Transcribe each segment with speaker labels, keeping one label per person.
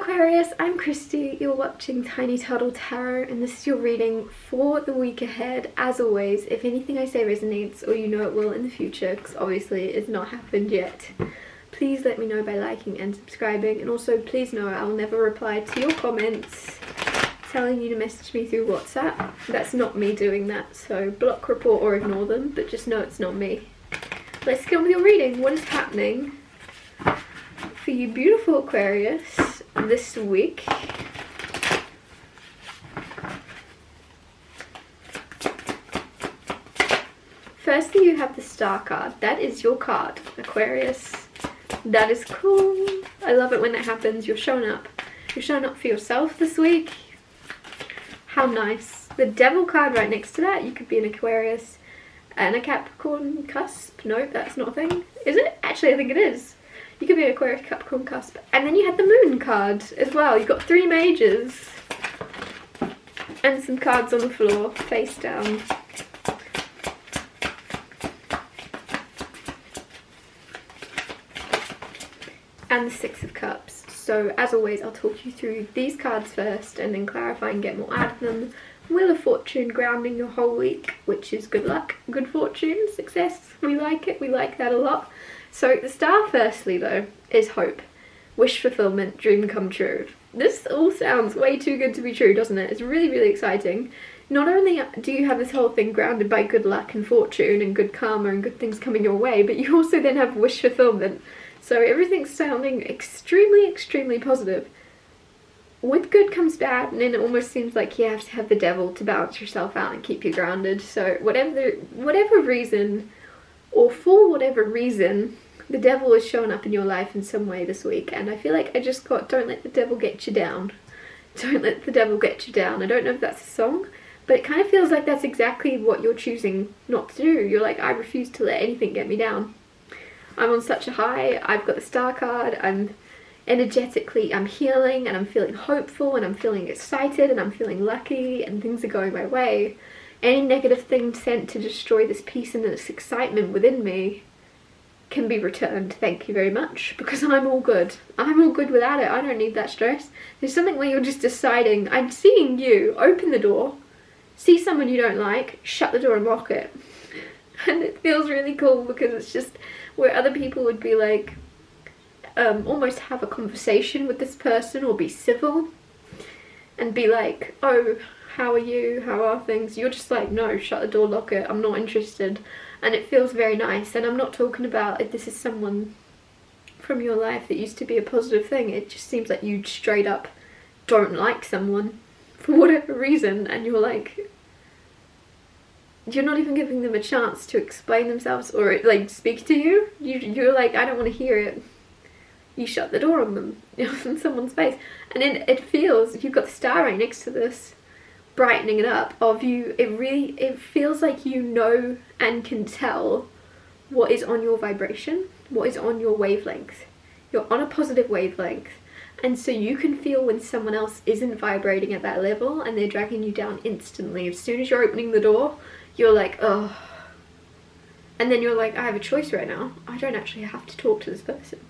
Speaker 1: Aquarius, I'm Christy, you're watching Tiny Turtle Tarot, and this is your reading for the week ahead. As always, if anything I say resonates, or you know it will in the future, because obviously it's not happened yet, please let me know by liking and subscribing. And also please know I'll never reply to your comments telling you to message me through WhatsApp. That's not me doing that, so block, report or ignore them, but just know it's not me. Let's get on with your reading. What is happening for you beautiful Aquarius this week? Firstly, you have the Star card. That is your card, Aquarius. That is cool. I love it when that happens. You're showing up. You're showing up for yourself this week. How nice. The Devil card right next to that. You could be an Aquarius and a Capricorn cusp. No, that's not a thing. Is it? Actually, I think it is. You could be an Aquarius, Capricorn cusp. And then you had the Moon card as well. You've got 3 mages. And some cards on the floor, face down. And the 6 of Cups. So as always, I'll talk you through these cards first and then clarify and get more out of them. Wheel of Fortune grounding your whole week, which is good luck, good fortune, success. We like it, we like that a lot. So the Star firstly though is hope, wish fulfillment, dream come true. This all sounds way too good to be true, doesn't it? It's really, really exciting. Not only do you have this whole thing grounded by good luck and fortune and good karma and good things coming your way, but you also then have wish fulfillment. So everything's sounding extremely, extremely positive. With good comes bad, and then it almost seems like you have to have the Devil to balance yourself out and keep you grounded. So whatever reason, or for whatever reason, the Devil is showing up in your life in some way this week. And I feel like I just got, don't let the devil get you down. Don't let the devil get you down. I don't know if that's a song, but it kind of feels like that's exactly what you're choosing not to do. You're like, I refuse to let anything get me down. I'm on such a high. I've got the Star card. I'm energetically, I'm healing and I'm feeling hopeful and I'm feeling excited and I'm feeling lucky and things are going my way. Any negative thing sent to destroy this peace and this excitement within me can be returned, thank you very much, because I'm all good. I'm all good without it. I don't need that stress. There's something where you're just deciding, I'm seeing you open the door, see someone you don't like, shut the door and lock it. And it feels really cool because it's just where other people would be like, almost have a conversation with this person or be civil and be like, oh, how are you, how are things? You're just like, no, shut the door, lock it, I'm not interested. And it feels very nice. And I'm not talking about if this is someone from your life that used to be a positive thing. It just seems like you straight up don't like someone for whatever reason, and you're like, you're not even giving them a chance to explain themselves or like speak to you. You're like, I don't want to hear it. You shut the door on them, in someone's face. And then it feels, you've got the Star right next to this, brightening it up of you. It feels like you know and can tell what is on your vibration, what is on your wavelength. You're on a positive wavelength, and so you can feel when someone else isn't vibrating at that level and they're dragging you down instantly. As soon as you're opening the door, you're like, oh, and then you're like, I have a choice right now. I don't actually have to talk to this person.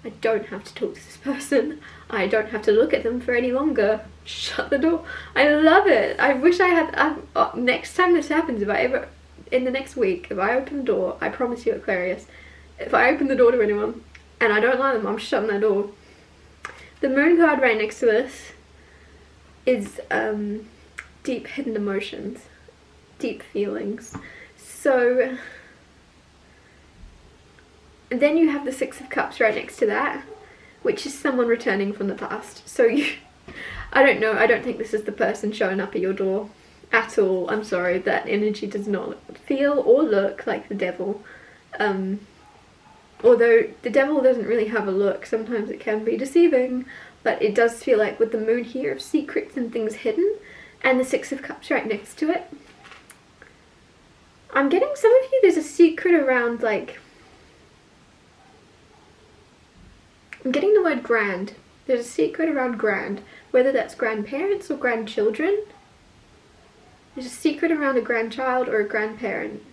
Speaker 1: I don't have to talk to this person. I don't have to look at them for any longer. Shut the door. I love it. I wish I had, next time this happens, if I ever, in the next week, if I open the door, I promise you Aquarius, if I open the door to anyone and I don't like them, I'm shutting that door. The Moon card right next to this is deep hidden emotions, deep feelings. So, and then you have the 6 of Cups right next to that, which is someone returning from the past. So I don't know, I don't think this is the person showing up at your door at all. I'm sorry, that energy does not feel or look like the Devil. Although the Devil doesn't really have a look, sometimes it can be deceiving, but it does feel like with the Moon here of secrets and things hidden, and the 6 of Cups right next to it. I'm getting some of you, there's a secret around like, I'm getting the word grand. There's a secret around grand, whether that's grandparents or grandchildren. There's a secret around a grandchild or a grandparent.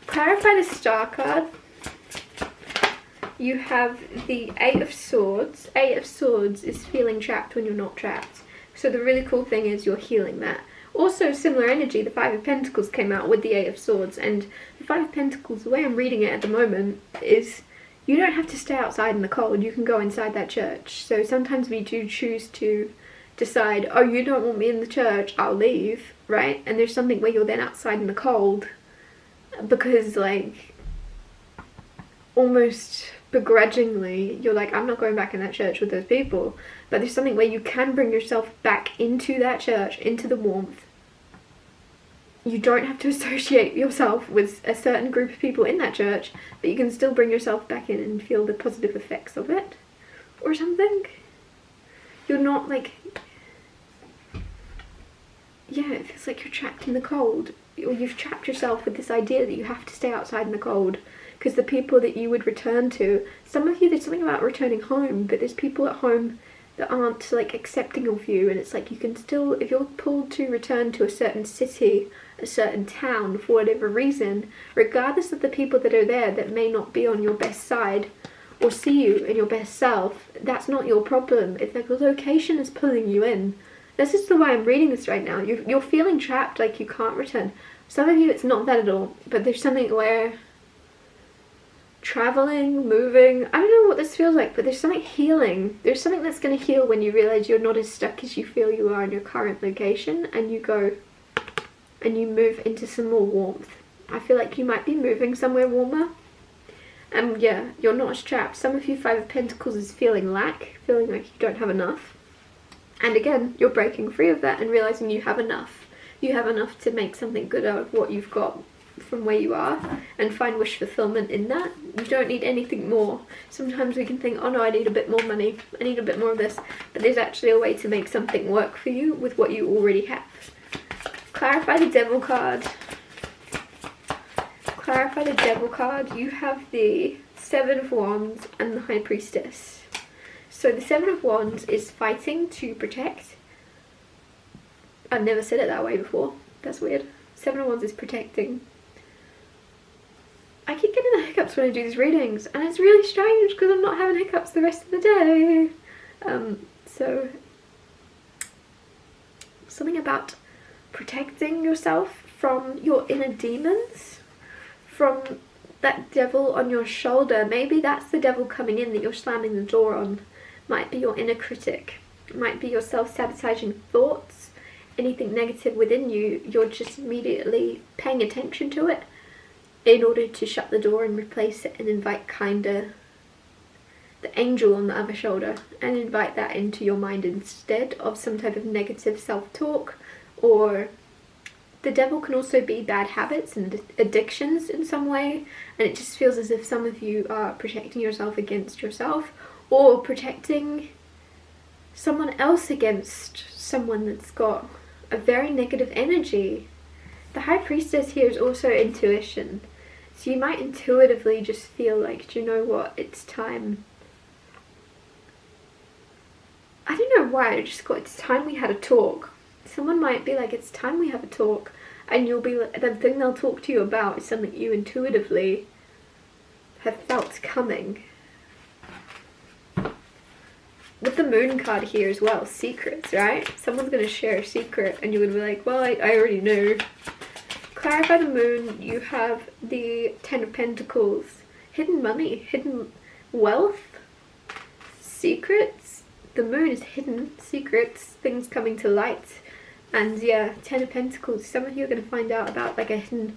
Speaker 1: Clarify the Star card. you have the Eight of Swords. Eight of Swords is feeling trapped when you're not trapped. So the really cool thing is you're healing that. Also, similar energy, the Five of Pentacles came out with the Eight of Swords, and the Five of Pentacles, the way I'm reading it at the moment, is you don't have to stay outside in the cold, you can go inside that church. So sometimes we do choose to decide, oh, you don't want me in the church, I'll leave, right? And there's something where you're then outside in the cold, because, like, almost begrudgingly, you're like, I'm not going back in that church with those people. But there's something where you can bring yourself back into that church, into the warmth. You don't have to associate yourself with a certain group of people in that church, but you can still bring yourself back in and feel the positive effects of it, or something. You're not like, yeah, it feels like you're trapped in the cold, or you've trapped yourself with this idea that you have to stay outside in the cold, because the people that you would return to, some of you, there's something about returning home, but there's people at home that aren't, like, accepting of you, and it's like you can still, if you're pulled to return to a certain city, a certain town, for whatever reason, regardless of the people that are there that may not be on your best side or see you in your best self, that's not your problem. It's like the location is pulling you in. This is the way I'm reading this right now. You're feeling trapped, like you can't return. Some of you, it's not that at all, but there's something where traveling, moving, I don't know what this feels like, but there's something healing. There's something that's going to heal when you realize you're not as stuck as you feel you are in your current location, and you go and you move into some more warmth. I feel like you might be moving somewhere warmer, and yeah, you're not as trapped. Some of you, Five of Pentacles is feeling lack, feeling like you don't have enough, and again, you're breaking free of that and realizing you have enough. You have enough to make something good out of what you've got from where you are, and find wish fulfillment in that. You don't need anything more. Sometimes we can think, oh no, I need a bit more money, I need a bit more of this, but there's actually a way to make something work for you with what you already have. Clarify the Devil card. Clarify the Devil card. You have the Seven of Wands and the High Priestess. So the Seven of Wands is fighting to protect. I've never said it that way before, that's weird. Seven of Wands is protecting. I keep getting the hiccups when I do these readings, and it's really strange because I'm not having hiccups the rest of the day. So something about protecting yourself from your inner demons, from that devil on your shoulder. Maybe that's the devil coming in that you're slamming the door on. Might be your inner critic, might be your self-sabotaging thoughts, anything negative within you. You're just immediately paying attention to it in order to shut the door and replace it and invite the angel on the other shoulder, and invite that into your mind instead of some type of negative self-talk. Or the devil can also be bad habits and addictions in some way, and it just feels as if some of you are protecting yourself against yourself, or protecting someone else against someone that's got a very negative energy. The High Priestess here is also intuition. So you might intuitively just feel like, do you know what, it's time. I don't know why, I just got, it's time we had a talk. Someone might be like, it's time we have a talk. And you'll be like, the thing they'll talk to you about is something you intuitively have felt coming. With the Moon card here as well, secrets, right? Someone's going to share a secret and you're going to be like, well, I already knew. Clarify the Moon. You have the Ten of Pentacles. Hidden money, hidden wealth, secrets. The Moon is hidden, secrets, things coming to light. And yeah, Ten of Pentacles. Some of you are going to find out about like a hidden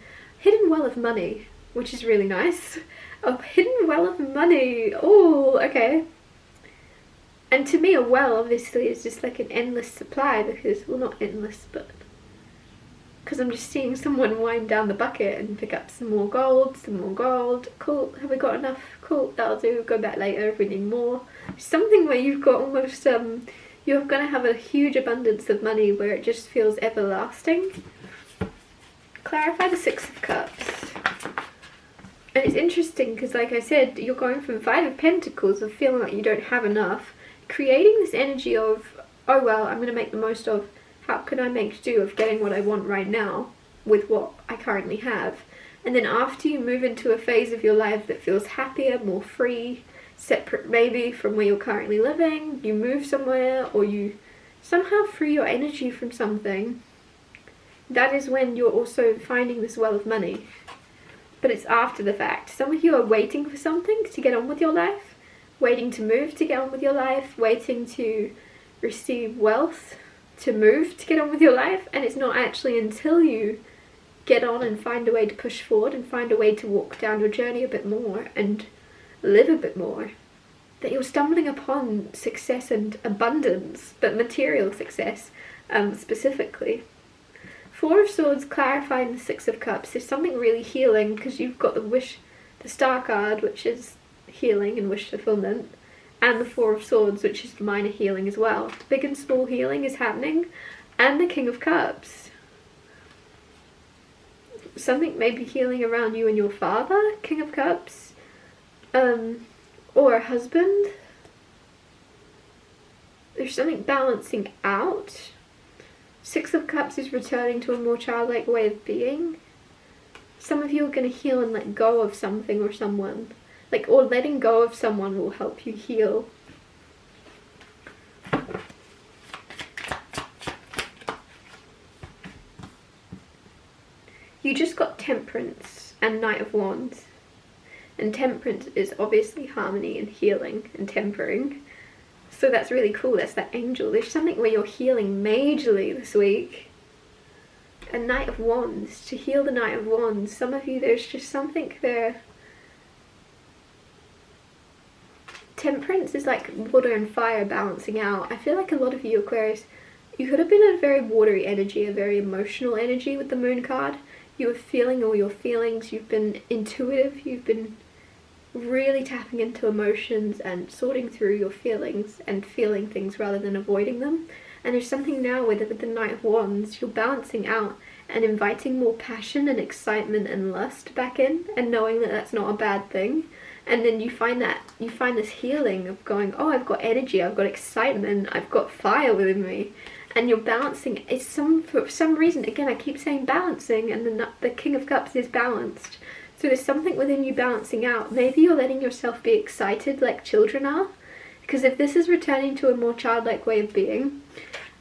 Speaker 1: well of money, which is really nice. A hidden well of money. Oh, okay. And to me, a well obviously is just like an endless supply, because, well, not endless, but because I'm just seeing someone wind down the bucket and pick up some more gold, Cool, have we got enough? Cool, that'll do, go back later if we need more. Something where you've got almost, you're going to have a huge abundance of money where it just feels everlasting. Clarify the Six of Cups. And it's interesting because, like I said, you're going from Five of Pentacles of feeling like you don't have enough, creating this energy of, oh well, I'm going to make the most of, how can I make do of getting what I want right now with what I currently have. And then after you move into a phase of your life that feels happier, more free, separate maybe from where you're currently living, you move somewhere, or you somehow free your energy from something. That is when you're also finding this well of money. But it's after the fact. Some of you are waiting for something to get on with your life, waiting to move to get on with your life, waiting to receive wealth to move to get on with your life, and it's not actually until you get on and find a way to push forward and find a way to walk down your journey a bit more and live a bit more that you're stumbling upon success and abundance, but material success specifically. Four of Swords clarifying the Six of Cups is something really healing, because you've got the Star card, which is healing and wish fulfillment, and the Four of Swords, which is minor healing as well. Big and small healing is happening, and the King of Cups. Something may be healing around you and your father, King of Cups, or a husband. There's something balancing out. Six of Cups is returning to a more childlike way of being. Some of you are going to heal and let go of something or someone. Or letting go of someone will help you heal. You just got Temperance and Knight of Wands. And Temperance is obviously harmony and healing and tempering. So that's really cool. That's that angel. There's something where you're healing majorly this week. A Knight of Wands. To heal the Knight of Wands. Some of you, there's just something there. Temperance is like water and fire balancing out. I feel like a lot of you, Aquarius, you could have been a very watery energy, a very emotional energy with the Moon card. You were feeling all your feelings. You've been intuitive. You've been really tapping into emotions and sorting through your feelings and feeling things rather than avoiding them. And there's something now with the Knight of Wands, you're balancing out and inviting more passion and excitement and lust back in, and knowing that that's not a bad thing. And then you find this healing of going, oh, I've got energy, I've got excitement, I've got fire within me. And you're balancing. For some reason, again, I keep saying balancing, and then the King of Cups is balanced. So there's something within you balancing out. Maybe you're letting yourself be excited like children are. Because if this is returning to a more childlike way of being,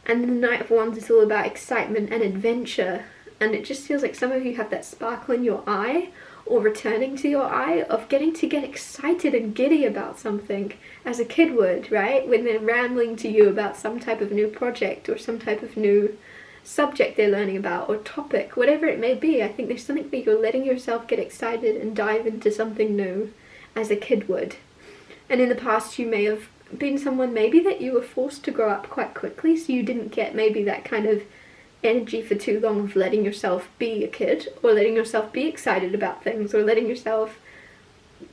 Speaker 1: and the Knight of Wands is all about excitement and adventure, and it just feels like some of you have that sparkle in your eye, or returning to your eye, of getting to get excited and giddy about something as a kid would, right? When they're rambling to you about some type of new project or some type of new subject they're learning about, or topic, whatever it may be. I think there's something where you're letting yourself get excited and dive into something new as a kid would. And in the past you may have been someone maybe that you were forced to grow up quite quickly, so you didn't get maybe that kind of energy for too long of letting yourself be a kid, or letting yourself be excited about things, or letting yourself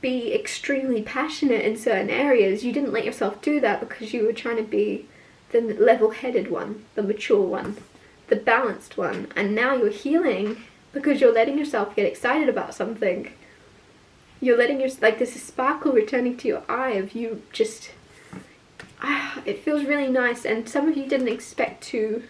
Speaker 1: be extremely passionate in certain areas. You didn't let yourself do that because you were trying to be the level-headed one, the mature one, the balanced one. And now you're healing because you're letting yourself get excited about something. You're letting there's a sparkle returning to your eye of you just, it feels really nice. And some of you didn't expect to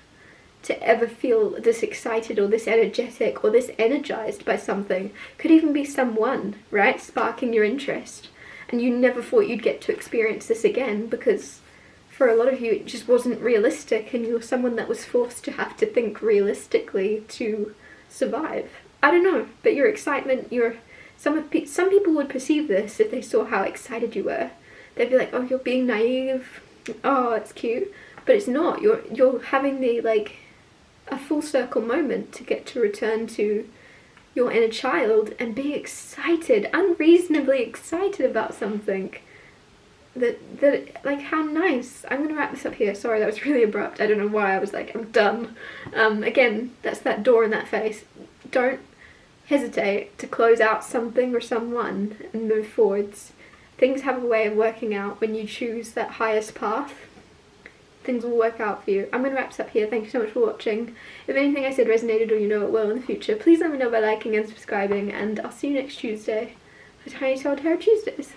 Speaker 1: ever feel this excited or this energetic or this energized by something. Could even be someone, right, sparking your interest. And you never thought you'd get to experience this again, because for a lot of you it just wasn't realistic, and you're someone that was forced to have to think realistically to survive. I don't know, but your excitement, some people would perceive this if they saw how excited you were. They'd be like, oh, you're being naive, oh, it's cute. But it's not. You're having a full circle moment to get to return to your inner child and be excited, unreasonably excited about something. How nice. I'm gonna wrap this up here. Sorry, that was really abrupt. I don't know why I was like, I'm done. Again, that's that door in that face. Don't hesitate to close out something or someone and move forwards. Things have a way of working out when you choose that highest path. Things will work out for you. I'm going to wrap this up here. Thank you so much for watching. If anything I said resonated, or you know it will in the future, please let me know by liking and subscribing, and I'll see you next Tuesday for Tiny Told Tarot Tuesdays.